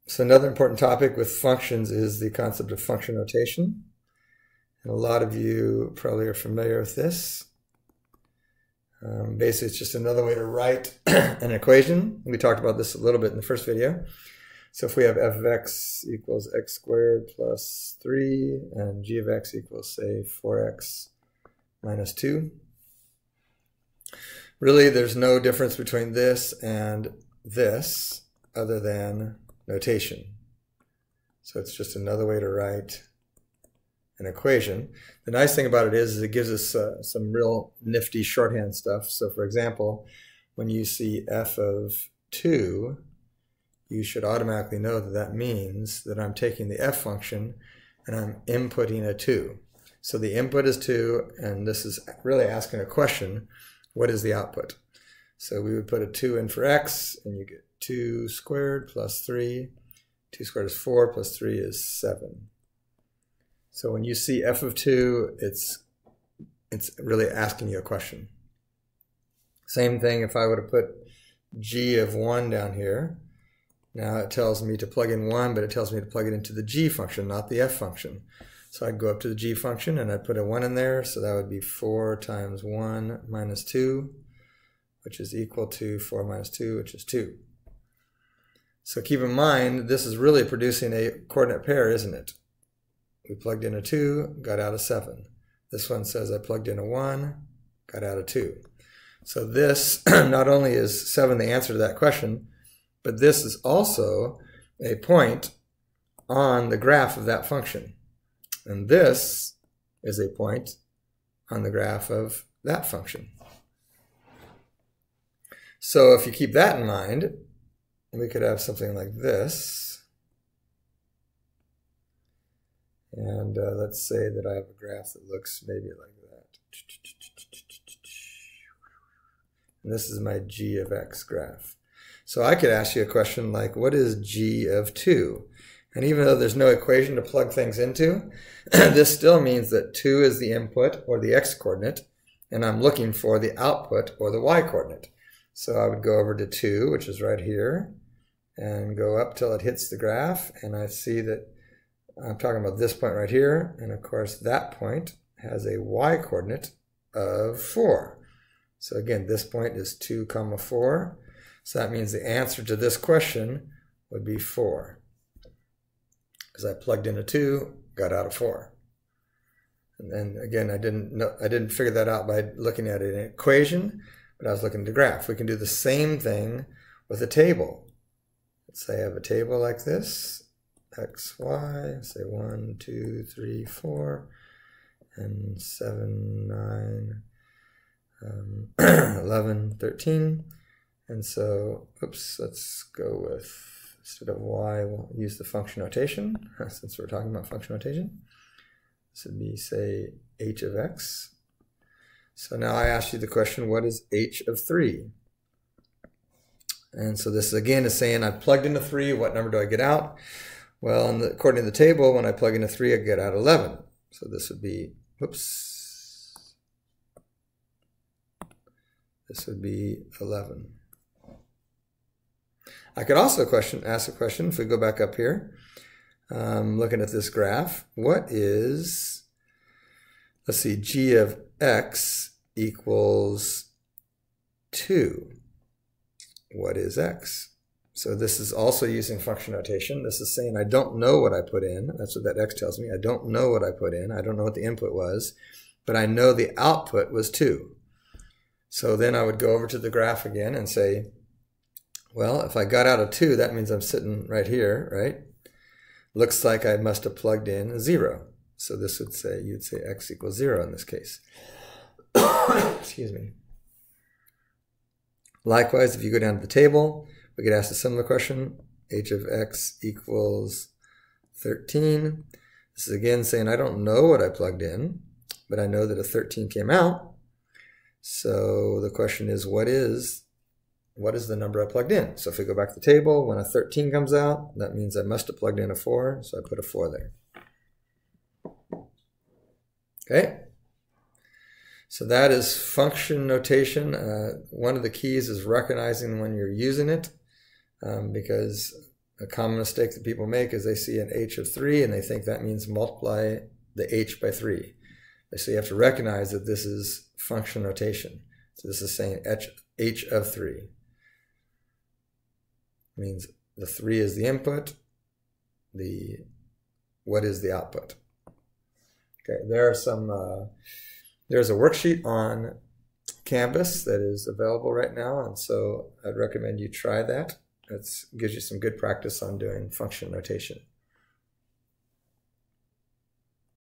So another important topic with functions is the concept of function notation. And a lot of you probably are familiar with this. Basically, it's just another way to write an equation. We talked about this a little bit in the first video. So if we have f of x equals x squared plus 3, and g of x equals, say, 4x minus 2. Really, there's no difference between this and this other than notation. So it's just another way to write an equation. The nice thing about it is it gives us some real nifty shorthand stuff. So for example, when you see f of 2, you should automatically know that that means that I'm taking the f function and I'm inputting a 2. So the input is 2, and this is really asking a question: what is the output? So we would put a 2 in for x, and you get 2 squared plus 3. 2 squared is 4, plus 3 is 7. So when you see f of 2, it's really asking you a question. Same thing if I were to put g of 1 down here. Now it tells me to plug in 1, but it tells me to plug it into the g function, not the f function. So I'd go up to the g function and I'd put a 1 in there, so that would be 4 times 1 minus 2, which is equal to 4 minus 2, which is 2. So keep in mind, this is really producing a coordinate pair, isn't it? We plugged in a 2, got out a 7. This one says I plugged in a 1, got out a 2. So this, not only is 7 the answer to that question, but this is also a point on the graph of that function. And this is a point on the graph of that function. So if you keep that in mind, we could have something like this. And let's say that I have a graph that looks maybe like that. And this is my g of x graph. So I could ask you a question like, what is g of 2? And even though there's no equation to plug things into, this still means that 2 is the input, or the x-coordinate, and I'm looking for the output, or the y-coordinate. So I would go over to 2, which is right here, and go up till it hits the graph, and I see that I'm talking about this point right here, and of course that point has a y-coordinate of 4. So again, this point is 2, 4. So that means the answer to this question would be 4. Because I plugged in a 2, got out a 4. And then again, I didn't figure that out by looking at an equation, but I was looking at the graph. We can do the same thing with a table. Let's say I have a table like this, x, y, say 1, 2, 3, 4, and 7, 9, 11, 13. And so, oops, let's go with, instead of y, we'll use the function notation, since we're talking about function notation. This would be, say, h of x. So now I ask you the question, what is h of 3? And so this, again, is saying I plugged in a 3, what number do I get out? Well, according to the table, when I plug in a 3, I get out 11. So this would be, whoops, this would be 11. I could also ask a question, if we go back up here, looking at this graph, what is, let's see, g of x equals 2. What is x? So this is also using function notation. This is saying I don't know what I put in. That's what that x tells me. I don't know what I put in. I don't know what the input was, but I know the output was 2. So then I would go over to the graph again and say, well, if I got out a 2, that means I'm sitting right here, right? Looks like I must have plugged in a 0. So this would say, you'd say x equals 0 in this case. Excuse me. Likewise, if you go down to the table, we could ask a similar question. H of x equals 13. This is again saying I don't know what I plugged in, but I know that a 13 came out. So the question is, what is the number I plugged in? So if we go back to the table, when a 13 comes out, that means I must have plugged in a 4, so I put a 4 there. Okay? So that is function notation. One of the keys is recognizing when you're using it, because a common mistake that people make is they see an h of 3 and they think that means multiply the h by 3. So you have to recognize that this is function notation. So this is saying h of 3. It means the 3 is the input, what is the output. Okay, there's a worksheet on Canvas that is available right now, and so I'd recommend you try that. It gives you some good practice on doing function notation.